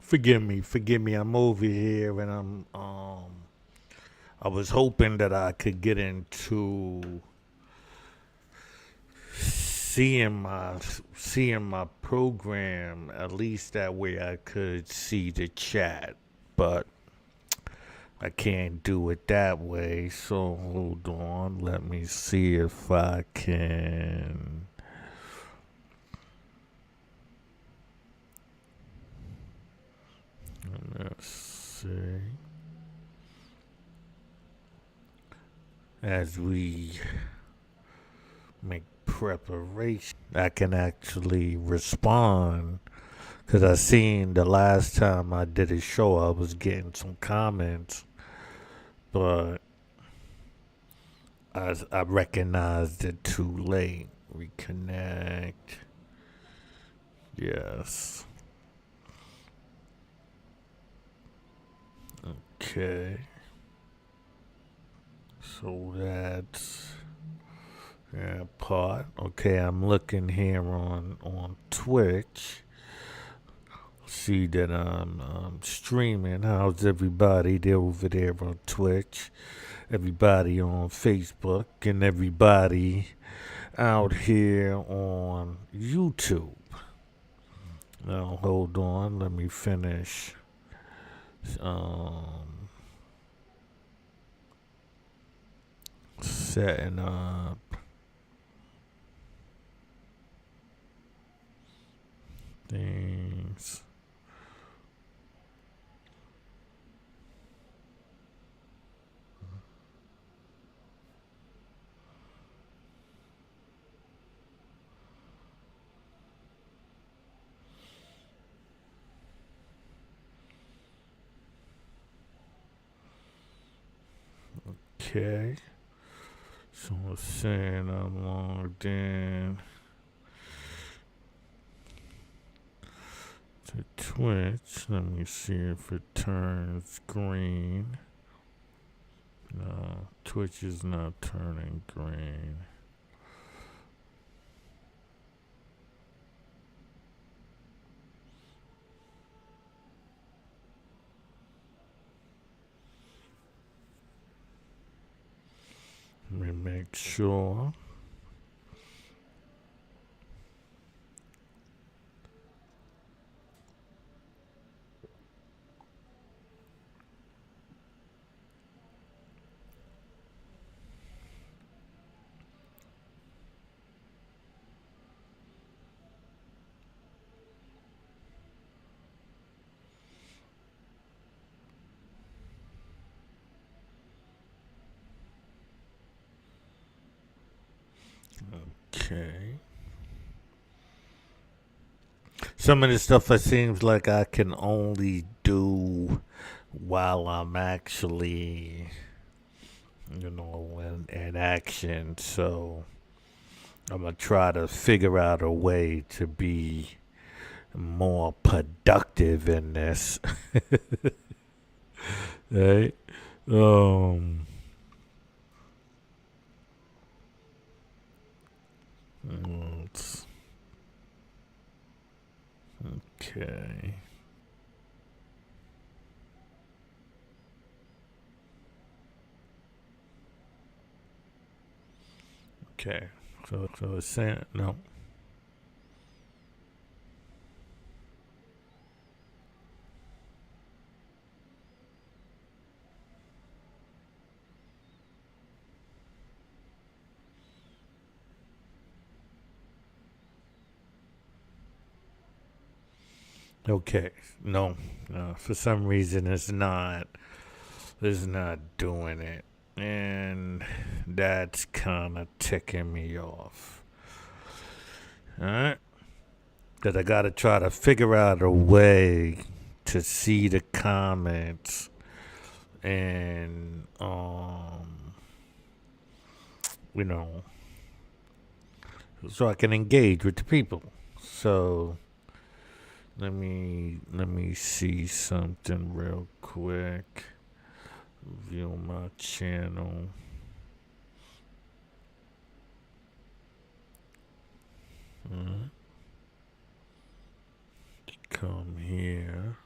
Forgive me. I'm over here and I was hoping that I could get into seeing my program, at least that way I could see the chat, but I can't do it that way. So hold on, let me see if I can. Let's see. As we make preparation, I can actually respond. Because I seen the last time I did a show, I was getting some comments, but I recognized it too late. Reconnect. Yes. Okay. So that's that part. Okay, I'm looking here on Twitch. See that I'm streaming. How's everybody there over there on Twitch? Everybody on Facebook and everybody out here on YouTube. Now hold on, let me finish. Um, Setting up things. Okay. So it's saying I'm logged in to Twitch. Let me see if it turns green. No, Twitch is not turning green. Let me make sure. Okay. Some of the stuff it seems like I can only do while I'm actually, in action. So I'm going to try to figure out a way to be more productive in this. Right? Um, let's- okay. Okay. So it's saying, no. Okay. No. No. For some reason, it's not doing it. And that's kind of ticking me off. Alright? That I gotta try to figure out a way to see the comments and, you know, so I can engage with the people. So let me see something real quick. View my channel. Come here.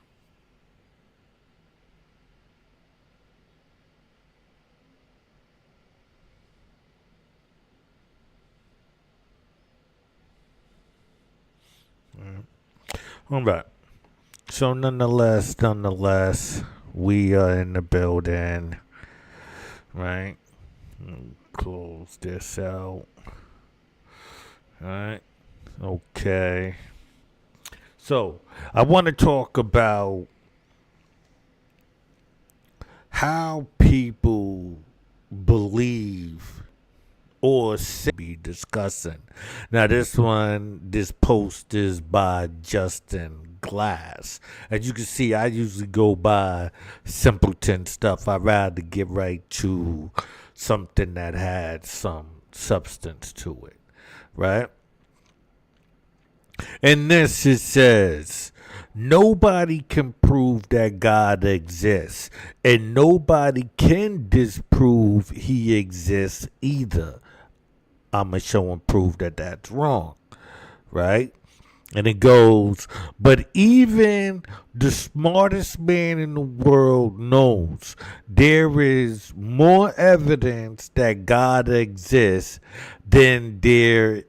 All right. So nonetheless, we are in the building, right? Close this out. All right. Okay. So I want to talk about how people believe or be discussing. Now this post is by Justin Glass. As you can see, I usually go by simpleton stuff. I'd rather get right to something that had some substance to it, right? And this it says, nobody can prove that God exists, and nobody can disprove he exists either. I'm going to show and prove that that's wrong, right? And it goes, but even the smartest man in the world knows there is more evidence that God exists than there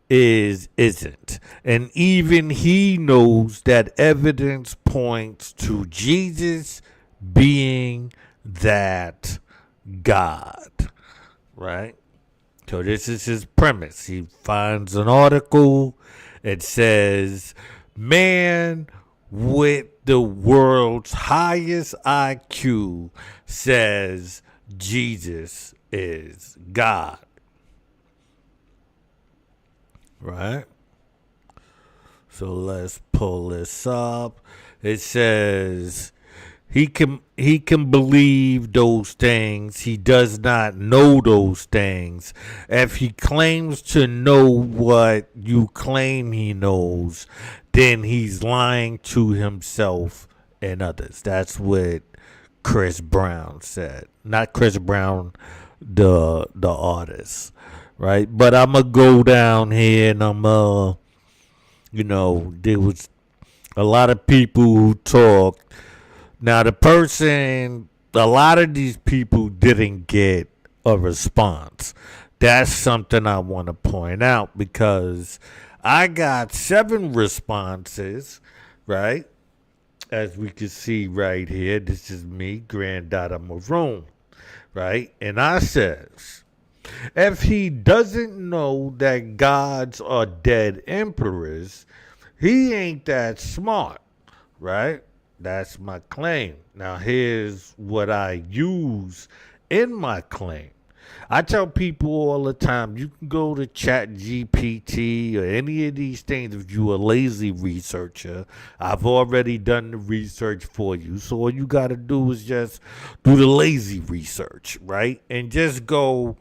isn't. And even he knows that evidence points to Jesus being that God, right? So this is his premise. He finds an article. It says, man with the world's highest IQ says Jesus is God. Right? So let's pull this up. It says he can believe those things. He does not know those things. If he claims to know what you claim he knows, then he's lying to himself and others. That's what Chris Brown said. Not Chris Brown, the artist. Right? But I'm going to go down here and there was a lot of people who talked. Now, a lot of these people didn't get a response. That's something I want to point out because I got 7 responses, right? As we can see right here, this is me, Granddaughter Maroon, right? And I says, if he doesn't know that gods are dead emperors, he ain't that smart, right? That's my claim. Now, here's what I use in my claim. I tell people all the time, you can go to Chat GPT or any of these things if you're a lazy researcher. I've already done the research for you. So all you got to do is just do the lazy research, right? And just go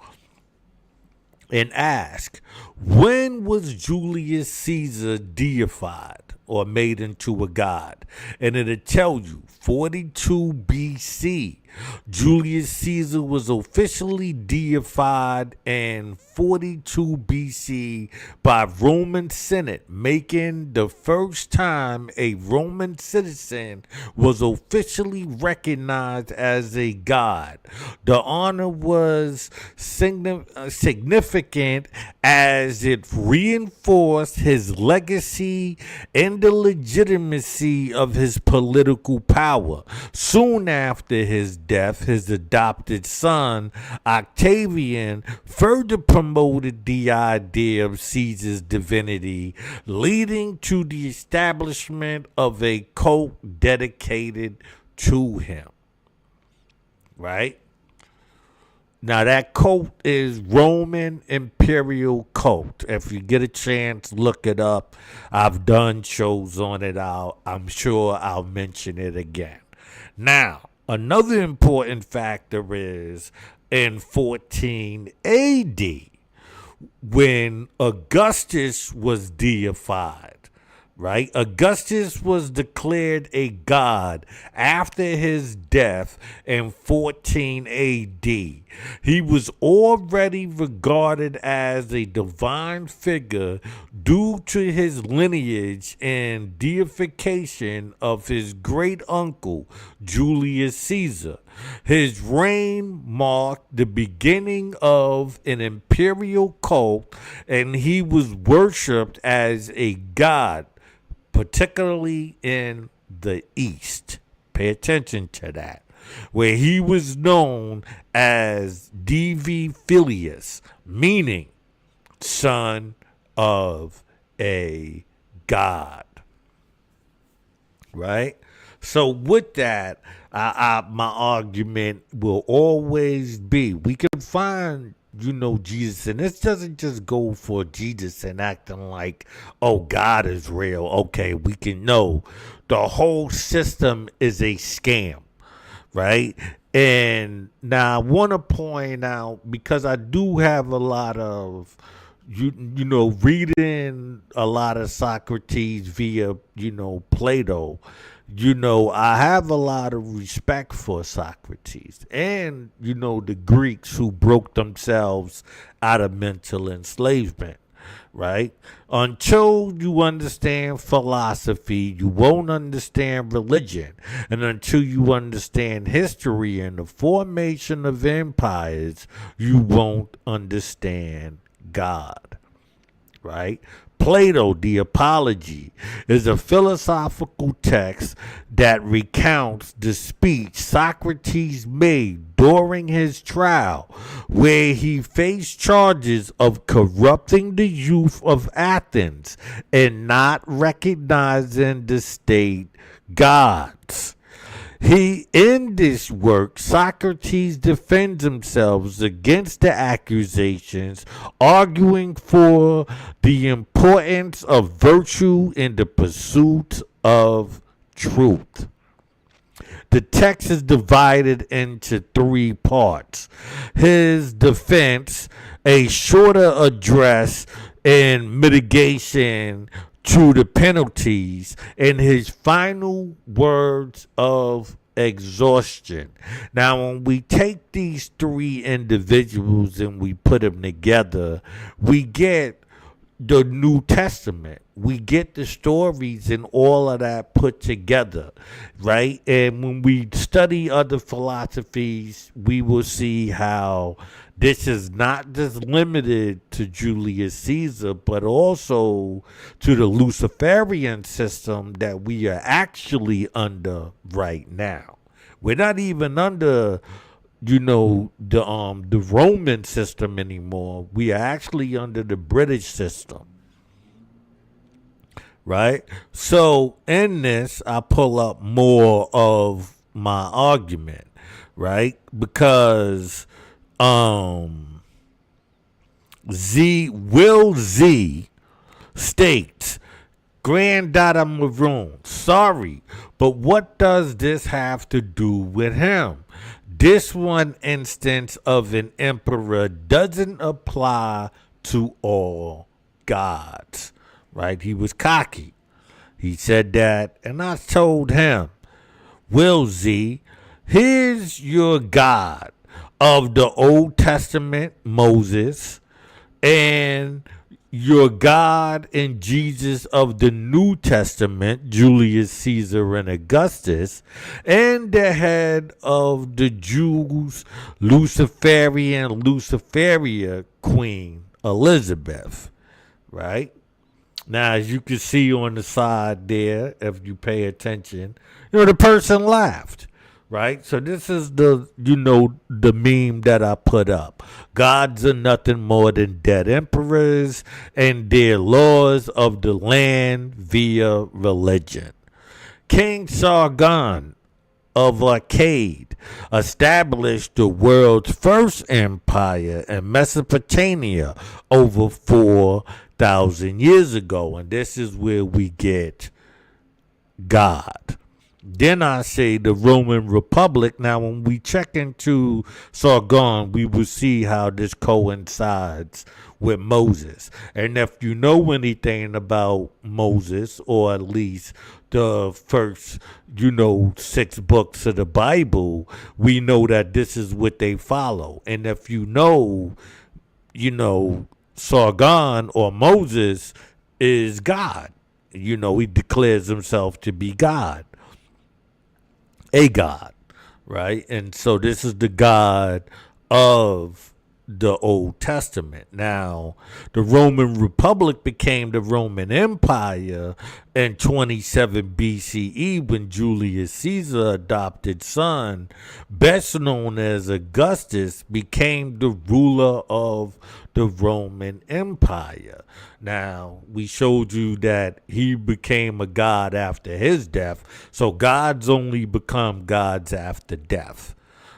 and ask, when was Julius Caesar deified or made into a god? And it'll tell you 42 BC. Julius Caesar was officially deified in 42 BC by Roman Senate, making the first time a Roman citizen was officially recognized as a god. The honor was significant as it reinforced his legacy and the legitimacy of his political power. Soon after his death, his adopted son, Octavian, further promoted the idea of Caesar's divinity, leading to the establishment of a cult dedicated to him. Right? Now, that cult is Roman Imperial Cult. If you get a chance, look it up. I've done shows on it. I'm sure I'll mention it again. Now, another important factor is in 14 AD, when Augustus was deified. Right? Augustus was declared a god after his death in 14 AD. He was already regarded as a divine figure due to his lineage and deification of his great uncle, Julius Caesar. His reign marked the beginning of an imperial cult, and he was worshipped as a god particularly in the East. Pay attention to that. Where he was known as Divi Filius, meaning son of a god. Right? So with that, my argument will always be, we can find, Jesus, and this doesn't just go for Jesus and acting like, oh, God is real. Okay, we can know the whole system is a scam, right? And now I want to point out, because I do have a lot of, reading a lot of Socrates via, Plato, I have a lot of respect for Socrates and, the Greeks who broke themselves out of mental enslavement, right? Until you understand philosophy, you won't understand religion. And until you understand history and the formation of empires, you won't understand God, right? Plato, the Apology, is a philosophical text that recounts the speech Socrates made during his trial, where he faced charges of corrupting the youth of Athens and not recognizing the state gods. In this work, Socrates defends himself against the accusations, arguing for the importance of virtue in the pursuit of truth. The text is divided into three parts. His defense, a shorter address and mitigation to the penalties, and his final words of exhaustion. Now, when we take these three individuals and we put them together, we get the New Testament. We get the stories and all of that put together, right? And when we study other philosophies, we will see how this is not just limited to Julius Caesar, but also to the Luciferian system that we are actually under right now. We're not even under, the Roman system anymore. We are actually under the British system. Right? So in this, I pull up more of my argument, right? Because Will Z states, Granddaughter Maroon, sorry, but what does this have to do with him? This one instance of an emperor doesn't apply to all gods, right? He was cocky. He said that, and I told him, Will Z, here's your God of the Old Testament, Moses, and your God and Jesus of the New Testament, Julius Caesar and Augustus, and the head of the Jews, Luciferian Luciferia Queen Elizabeth, right? Now, as you can see on the side there, if you pay attention, the person laughed. Right? So this is the meme that I put up. Gods are nothing more than dead emperors and their laws of the land via religion. King Sargon of Akkad established the world's first empire in Mesopotamia over 4,000 years ago. And this is where we get God. Then I say the Roman Republic. Now, when we check into Sargon, we will see how this coincides with Moses. And if you know anything about Moses, or at least the first, 6 books of the Bible, we know that this is what they follow. And if Sargon or Moses is God. He declares himself to be God. A God, right? And so this is the God of the Old Testament. Now, the Roman Republic became the Roman Empire in 27 BCE when Julius Caesar adopted son, best known as Augustus, became the ruler of the Roman Empire. Now, we showed you that he became a god after his death, so gods only become gods after death.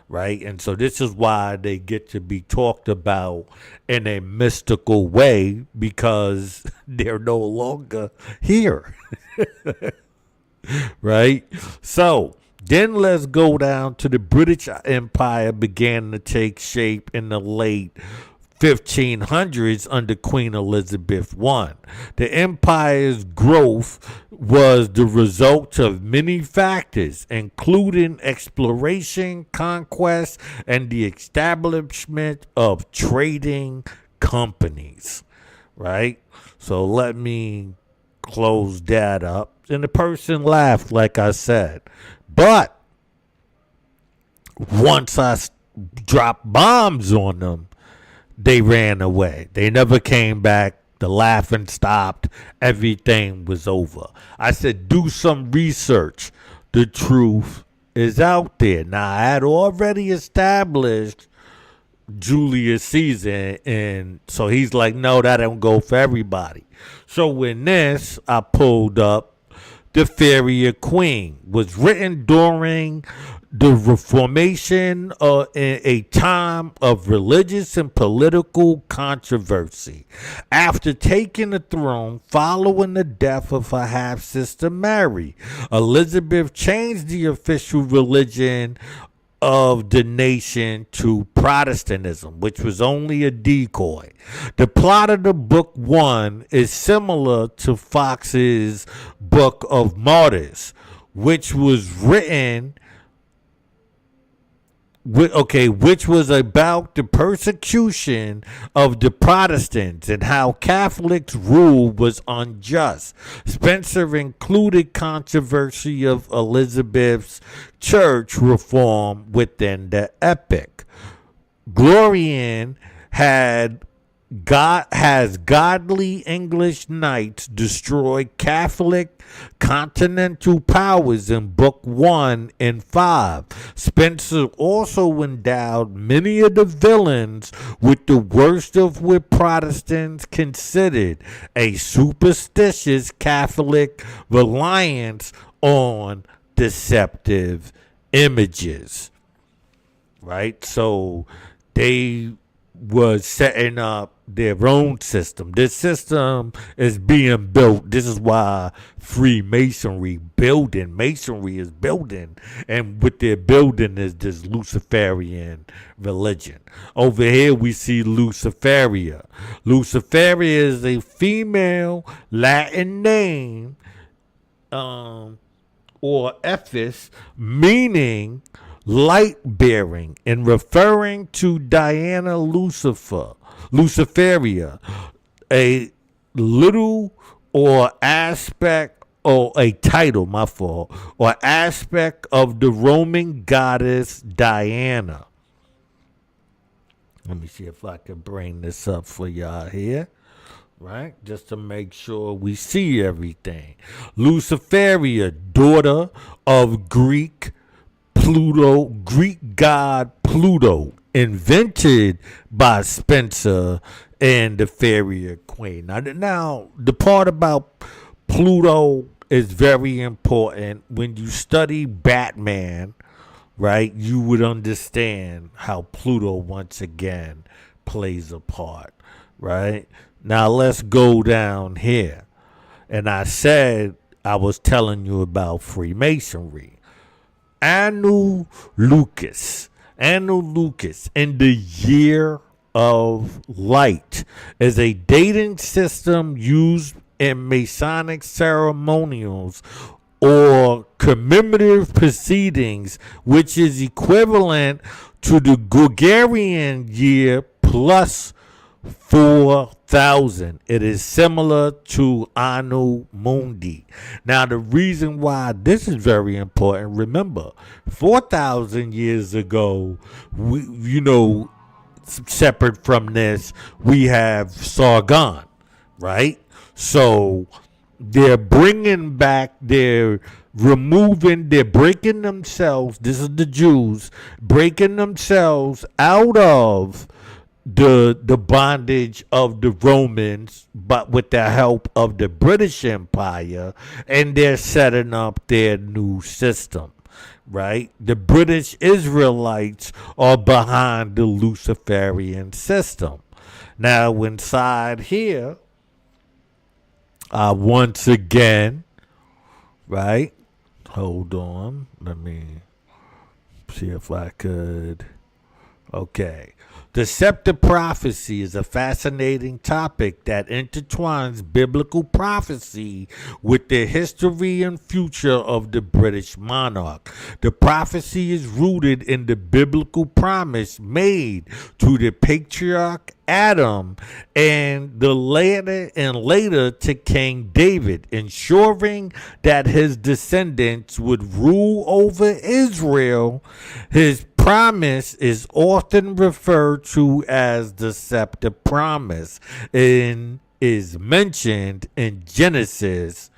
Right? And so this is why they get to be talked about in a mystical way, because they're no longer here. Right? So then let's go down to the British Empire began to take shape in the late 1500s under Queen Elizabeth I. The empire's growth was the result of many factors, including exploration, conquest, and the establishment of trading companies. Right? So let me close that up. And the person laughed, like I said. But once I dropped bombs on them, they ran away. They never came back. The laughing stopped. Everything was over. I said, do some research. The truth is out there. Now, I had already established Julius Caesar, and so he's like, no, that don't go for everybody. So in this, I pulled up The Fairy Queen. Was written during the Reformation, in a time of religious and political controversy. After taking the throne following the death of her half-sister Mary, Elizabeth changed the official religion of the nation to Protestantism, which was only a decoy. The plot of the book one is similar to Fox's Book of Martyrs, which was written which was about the persecution of the Protestants and how Catholics' rule was unjust. Spencer included controversy of Elizabeth's church reform within the epic. Glorian has godly English knights destroy Catholic continental powers in Book 1 and 5. Spencer also endowed many of the villains with the worst of what Protestants considered a superstitious Catholic reliance on deceptive images. Right? So they was setting up their own system. This system is being built. This is why Masonry is building, and what they're building is this Luciferian religion. Over here we see Luciferia. Luciferia is a female Latin name, or Ephes, meaning light bearing, and referring to Diana Luciferia, a little or aspect, or a title, or aspect of the Roman goddess Diana. Let me see if I can bring this up for y'all here. Right? Just to make sure we see everything. Luciferia, daughter of Greek god Pluto, invented by Spencer and the Fairy Queen. Now, the part about Pluto is very important. When you study Batman, right, you would understand how Pluto once again plays a part, right? Now, let's go down here. And I said I was telling you about Freemasonry. Anu Lucas in the Year of Light is a dating system used in Masonic ceremonials or commemorative proceedings, which is equivalent to the Gregorian year plus 4,000. It is similar to Anno Mundi. Now, the reason why this is very important, remember, 4,000 years ago, separate from this, we have Sargon, right? So they're bringing back, they're breaking themselves, this is the Jews, breaking themselves out of the bondage of the Romans, but with the help of the British Empire, and they're setting up their new system, right? The British Israelites are behind the Luciferian system. Now, inside here, once again, right? Hold on. Let me see if I could. Okay. Deceptive prophecy is a fascinating topic that intertwines biblical prophecy with the history and future of the British monarch. The prophecy is rooted in the biblical promise made to the patriarch Adam and later to King David, ensuring that his descendants would rule over Israel. His promise is often referred to as the deceptive promise and is mentioned in Genesis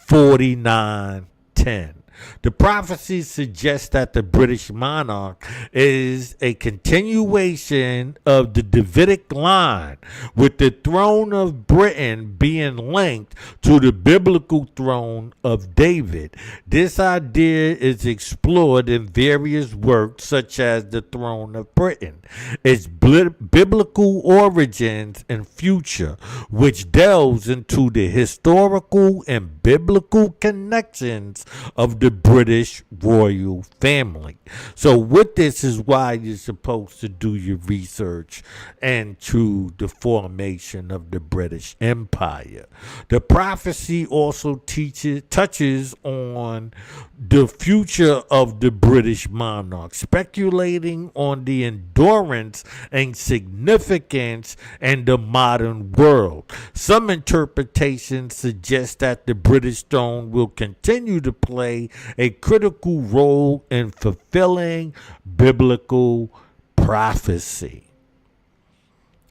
49:10. The prophecy suggests that the British monarch is a continuation of the Davidic line, with the throne of Britain being linked to the biblical throne of David. This idea is explored in various works such as The Throne of Britain, its biblical origins and future, which delves into the historical and biblical connections of the British royal family. So with this is why you're supposed to do your research into the formation of the British Empire. The prophecy also touches on the future of the British monarch, speculating on the endurance and significance in the modern world. Some interpretations suggest that the British throne will continue to play a critical role in fulfilling biblical prophecy.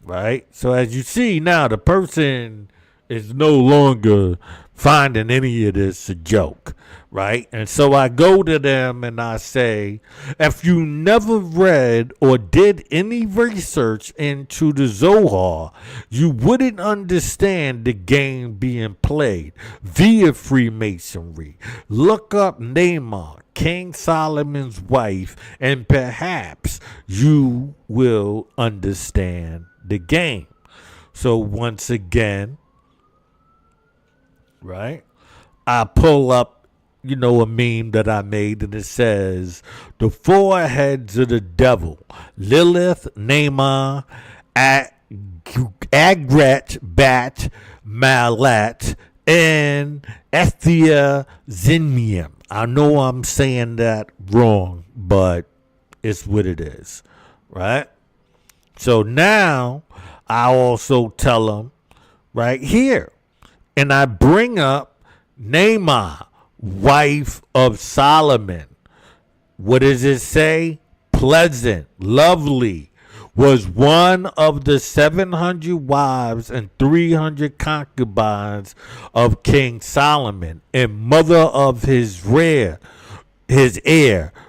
Right? So as you see now, the person is no longer finding any of this a joke, right? And so I go to them and I say, if you never read or did any research into the Zohar, you wouldn't understand the game being played via Freemasonry. Look up Naamah, King Solomon's wife, and perhaps you will understand the game. So once again, right, I pull up, a meme that I made, and it says, the four heads of the devil: Lilith, Naamah, Agret, Bat, Malat, and Ethia Zinmium. I know I'm saying that wrong, but it's what it is, right? So now I also tell them right here, and I bring up Naamah, wife of Solomon. What does it say? Pleasant, lovely, was one of the 700 wives and 300 concubines of King Solomon, and mother of his heir,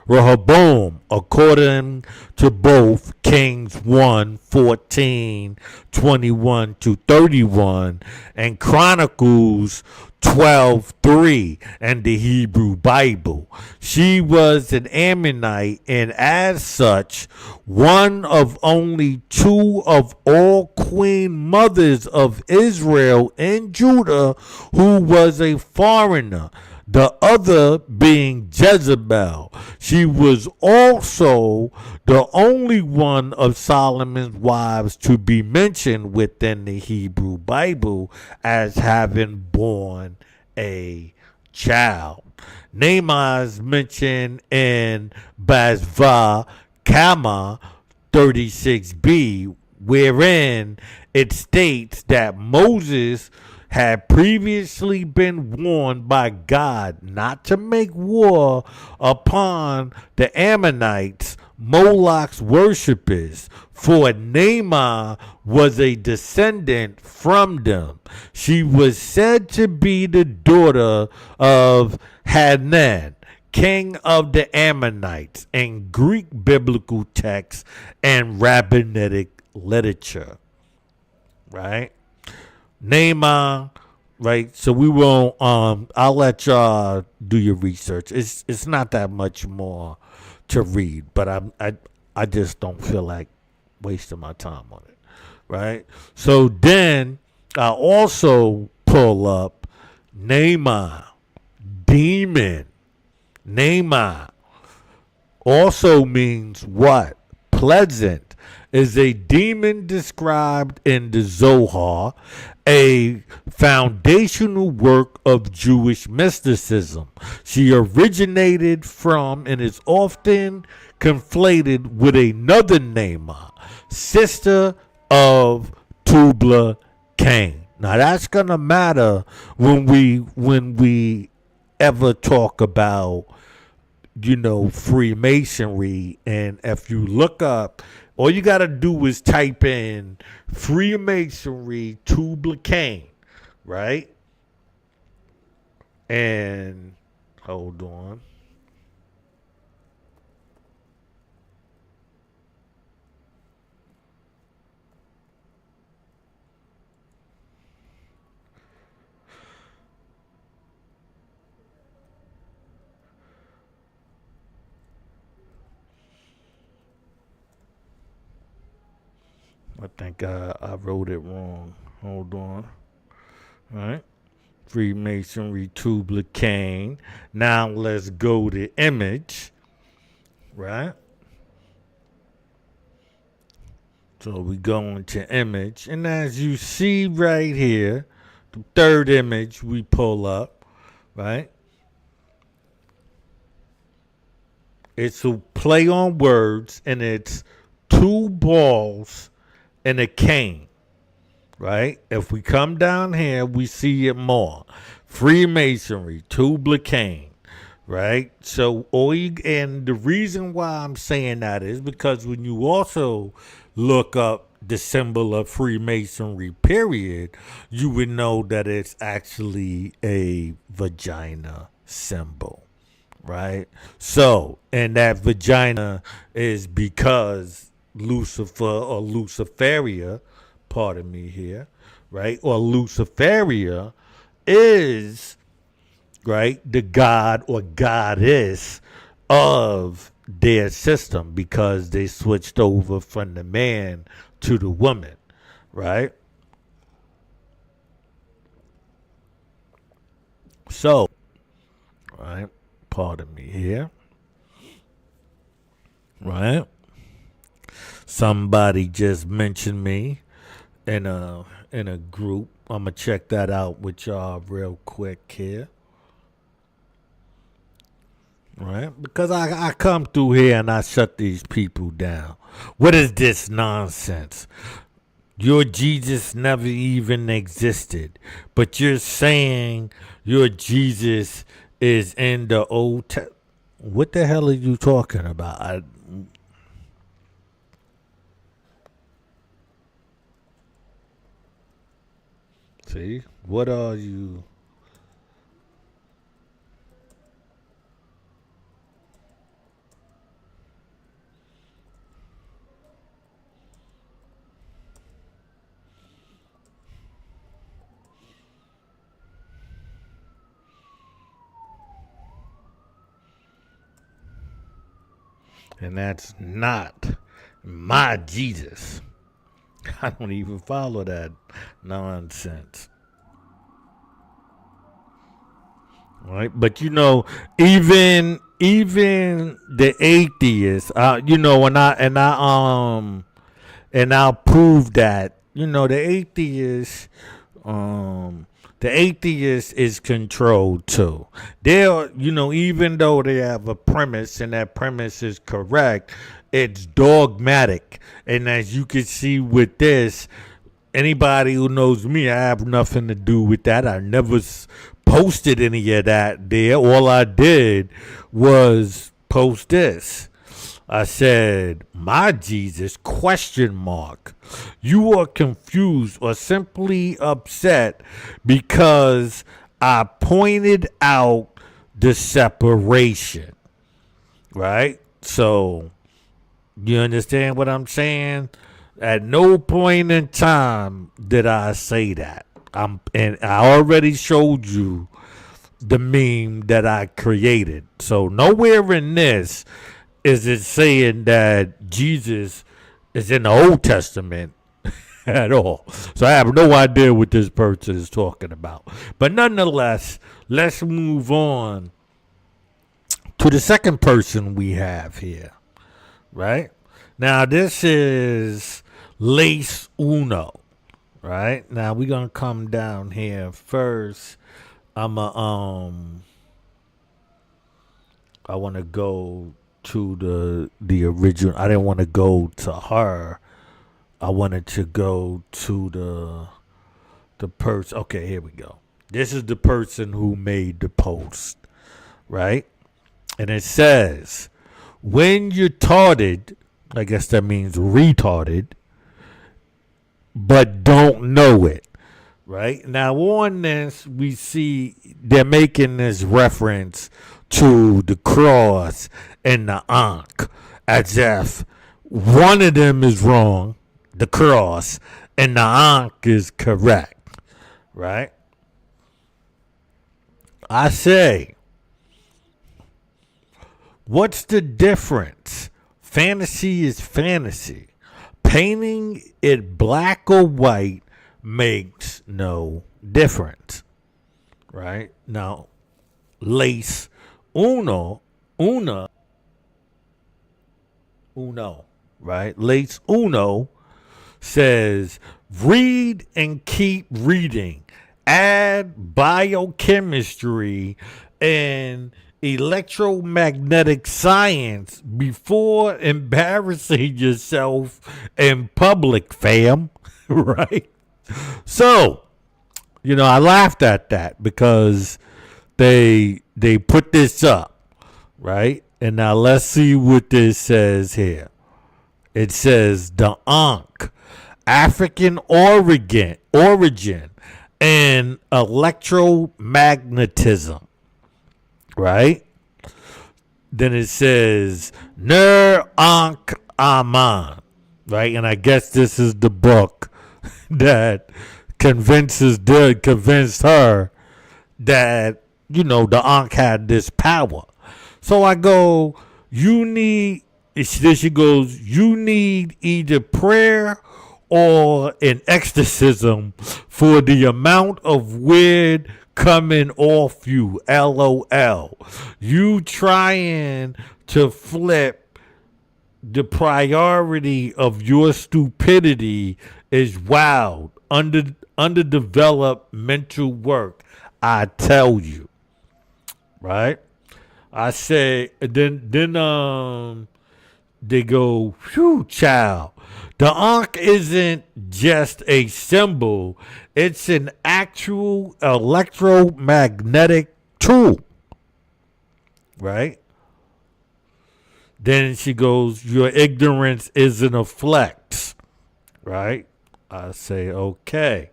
Rehoboam, according to both Kings 1:14-21-31 and Chronicles 12:3 and the Hebrew Bible. She was an Ammonite, and as such, one of only two of all queen mothers of Israel and Judah who was a foreigner, the other being Jezebel. She was also the only one of Solomon's wives to be mentioned within the Hebrew Bible as having born a child. Naamah is mentioned in Basva Kama 36b, wherein it states that Moses had previously been warned by God not to make war upon the Ammonites. Moloch's worshippers, for Naamah was a descendant from them. She was said to be the daughter of Hanan, king of the Ammonites, in Greek biblical texts and rabbinic literature. Right? Naamah, right? So we won't. I'll let y'all do your research. It's not that much more to read, but I just don't feel like wasting my time on it, right? So then I also pull up Naamah, demon. Naamah also means what? Pleasant. Is a demon described in the Zohar, a foundational work of Jewish mysticism. She originated from and is often conflated with another Naamah, sister of Tubal Cain. Now that's gonna matter when we ever talk about, Freemasonry. And if you look up, all you got to do is type in Freemasonry Tubal Cain, right? And hold on. I think I wrote it wrong. Hold on. All right. Freemasonry Tubal Cain. Now let's go to image. Right? So we go into image. And as you see right here, the third image we pull up, right? It's a play on words, and it's two balls and a cane, right? If we come down here, we see it more. Freemasonry, Tubal Cain, right? So, and the reason why I'm saying that is because when you also look up the symbol of Freemasonry, period, you would know that it's actually a vagina symbol, right? So, and that vagina is because Lucifer or Luciferia, pardon me here, right? Or Luciferia is, right, the god or goddess of their system because they switched over from the man to the woman, right? So, right, pardon me here, right? Somebody just mentioned me in a group. I'm gonna check that out with y'all real quick here. Right? Because I come through here and I shut these people down. What is this nonsense? Your Jesus never even existed. But you're saying your Jesus is in the Old Testament. What the hell are you talking about? See, what are you? And that's not my Jesus. I don't even follow that nonsense. Right? But even the atheists, and I'll prove that, um the atheist is controlled too. They're, even though they have a premise and that premise is correct, it's dogmatic. And as you can see with this, anybody who knows me, I have nothing to do with that. I never posted any of that there. All I did was post this. I said, my Jesus, question mark. You are confused or simply upset because I pointed out the separation, right? So, you understand what I'm saying? At no point in time did I say that. And I already showed you the meme that I created. So nowhere in this is it saying that Jesus is in the Old Testament at all. So I have no idea what this person is talking about. But nonetheless, let's move on to the second person we have here, right? Now this is Lace Uno, right? Now we're gonna come down here first. I want to go to the original. I didn't want to go to her. I wanted to go to the person. Okay, here we go. This is the person who made the post, right? And it says, when you're tarded, I guess that means retarded, but don't know it. Right? Now, on this, we see they're making this reference to the cross and the ankh, as if one of them is wrong, the cross, and the ankh is correct. Right? I say, what's the difference? Fantasy is fantasy. Painting it black or white makes no difference. Right? Now, Lace Uno, right? Lace Uno says, read and keep reading. Add biochemistry and electromagnetic science before embarrassing yourself in public, fam. Right? So, I laughed at that because they put this up, right? And now let's see what this says here. It says the Ankh, African origin and electromagnetism, right? Then it says Ner Ankh Aman, right? And I guess this is the book that convinced her that, the Ankh had this power. So I go, she goes, you need either prayer or an exorcism for the amount of weird coming off you, LOL. You trying to flip the priority of your stupidity is wild, underdeveloped mental work, I tell you. Right? I say, then they go, phew, child. The Ankh isn't just a symbol, it's an actual electromagnetic tool. Right? Then she goes, your ignorance isn't a flex. Right? I say, okay.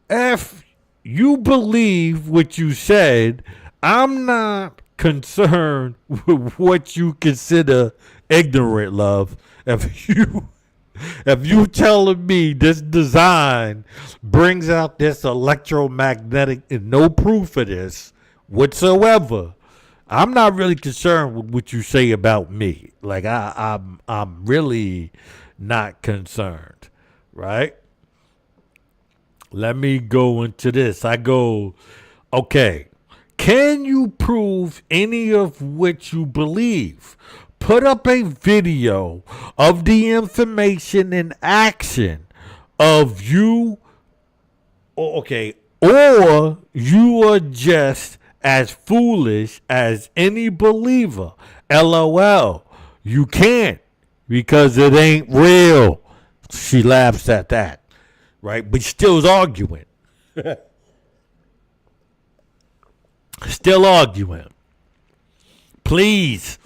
If you believe what you said, I'm not concerned with what you consider ignorant, love. If you telling me this design brings out this electromagnetic and no proof of this whatsoever, I'm not really concerned with what you say about me. Like I'm really not concerned, right? Let me go into this. I go, okay, can you prove any of what you believe? Put up a video of the information and action of you, okay, or you are just as foolish as any believer. LOL. You can't because it ain't real. She laughs at that, right? But still is arguing. Still arguing. Please,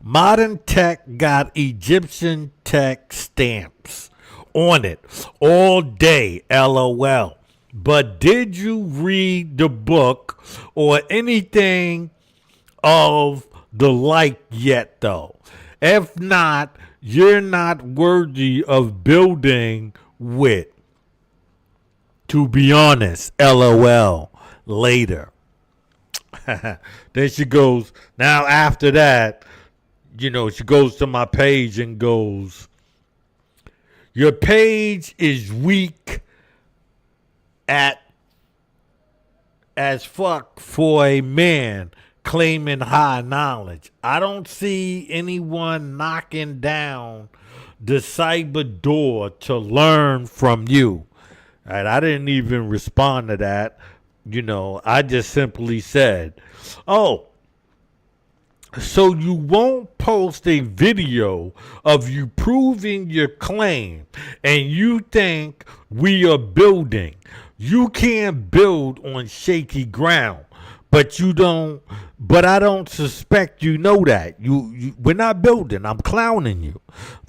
Modern tech got Egyptian tech stamps on it all day, LOL. But did you read the book or anything of the like yet, though? If not, you're not worthy of building with. To be honest, LOL. Later. Then she goes, now after that, she goes to my page and goes, your page is weak at as fuck for a man claiming high knowledge. I don't see anyone knocking down the cyber door to learn from you. All right, I didn't even respond to that. I just simply said, oh, so you won't post a video of you proving your claim and you think we are building. You can't build on shaky ground, but I don't suspect you know that. We're not building. I'm clowning you,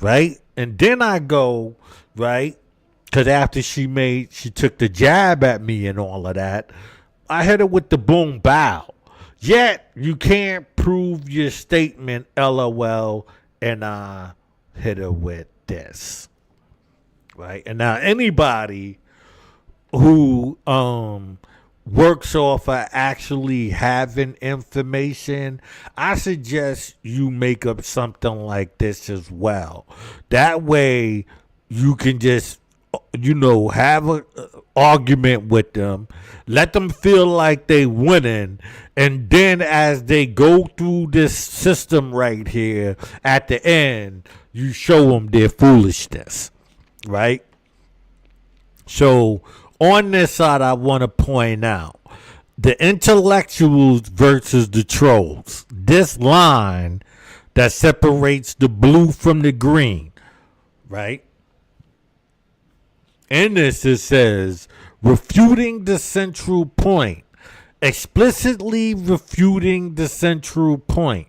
right? And then I go, right? Because after she took the jab at me and all of that, I hit her with the boom bow. Yet, you can't prove your statement, LOL, and I hit her with this. Right? And now anybody who works off of actually having information, I suggest you make up something like this as well. That way, you can just have an argument with them, let them feel like they winning, and then as they go through this system right here, at the end, you show them their foolishness, right? So on this side, I want to point out the intellectuals versus the trolls. This line that separates the blue from the green, right? In this, it says, refuting the central point. Explicitly refuting the central point.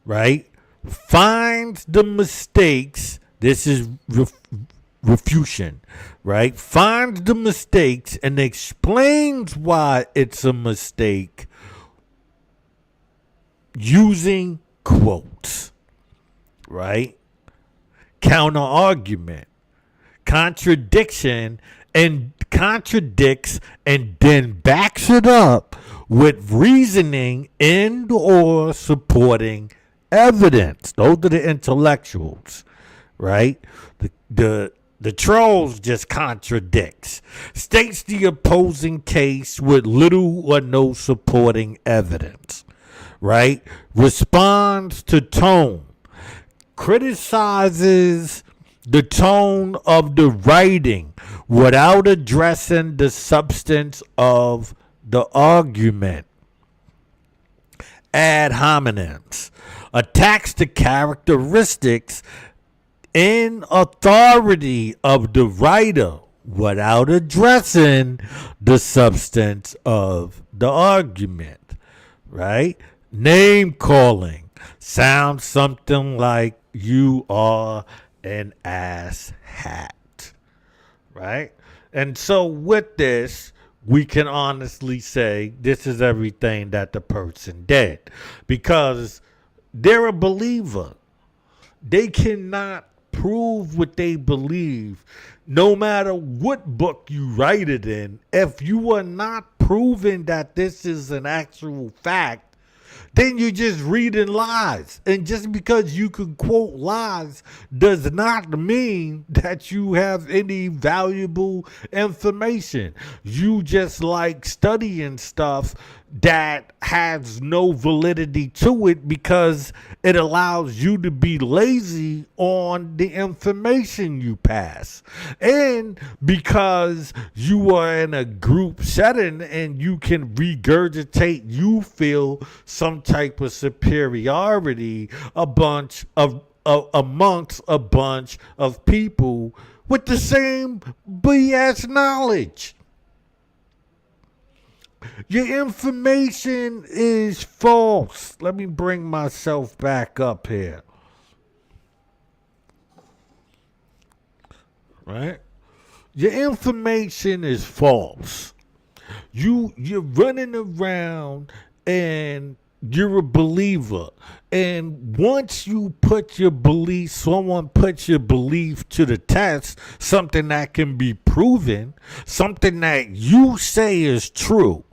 Right? Finds the mistakes. This is refutation. Right? Finds the mistakes and explains why it's a mistake using quotes. Right? Counter argument. Contradicts and then backs it up with reasoning and or supporting evidence. Those are the intellectuals, right? The trolls just contradicts, states the opposing case with little or no supporting evidence, right? Responds to tone, criticizes the tone of the writing without addressing the substance of the argument. Ad hominems. Attacks the characteristics and authority of the writer without addressing the substance of the argument. Right? Name calling. Sounds something like you are an ass hat, right? And so with this, we can honestly say this is everything that the person did, because they're a believer. They cannot prove what they believe, no matter what book you write it in. If you are not proving that this is an actual fact, then you're just reading lies. And just because you can quote lies does not mean that you have any valuable information. You just like studying stuff that has no validity to it because it allows you to be lazy on the information you pass. And because you are in a group setting and you can regurgitate, you feel some type of superiority amongst a bunch of people with the same BS knowledge. Your information is false. Let me bring myself back up here. Right? Your information is false. You're running around and you're a believer. And once you put your belief, someone puts your belief to the test, something that can be proven, something that you say is true.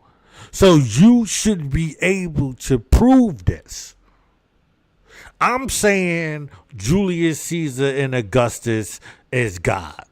So you should be able to prove this. I'm saying Julius Caesar and Augustus is God.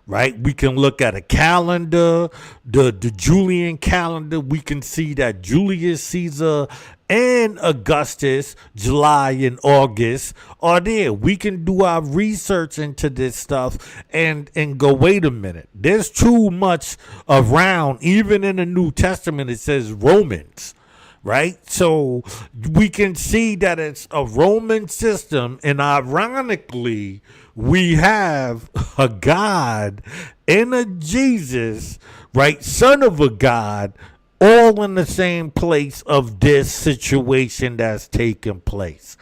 Right? We can look at a calendar, the Julian calendar. We can see that Julius Caesar and Augustus, July and August, are there. We can do our research into this stuff and go, wait a minute. There's too much around. Even in the New Testament, it says Romans. Right? So we can see that it's a Roman system, and ironically, we have a God and a Jesus, right? Son of a God, all in the same place of this situation that's taking place.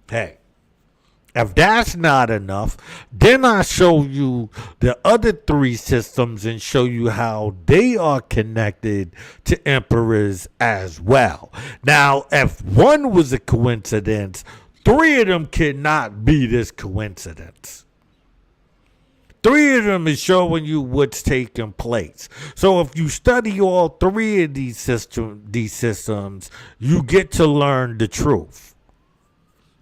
Hey, if that's not enough, then I show you the other three systems and show you how they are connected to emperors as well. Now, if one was a coincidence, three of them cannot be this coincidence. Three of them is showing you what's taking place. So if you study all three of these systems, you get to learn the truth.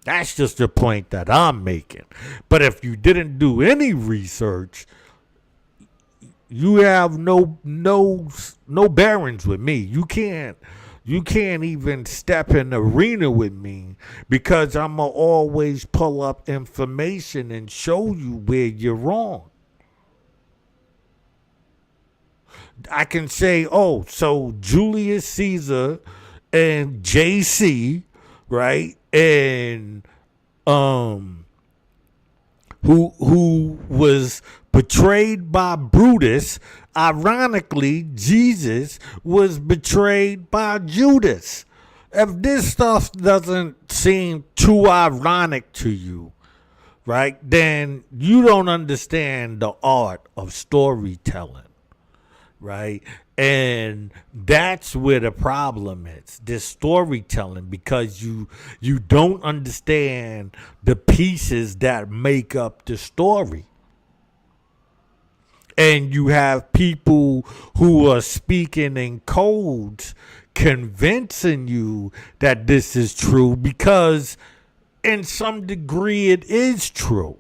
That's just the point that I'm making. But if you didn't do any research, you have no bearings with me. You can't even step in the arena with me, because I'm going to always pull up information and show you where you're wrong. I can say, oh, so Julius Caesar and JC, right? And who was betrayed by Brutus. Ironically, Jesus was betrayed by Judas. If this stuff doesn't seem too ironic to you, right, then you don't understand the art of storytelling, right? And that's where the problem is, this storytelling, because you don't understand the pieces that make up the story. And you have people who are speaking in codes convincing you that this is true, because in some degree it is true.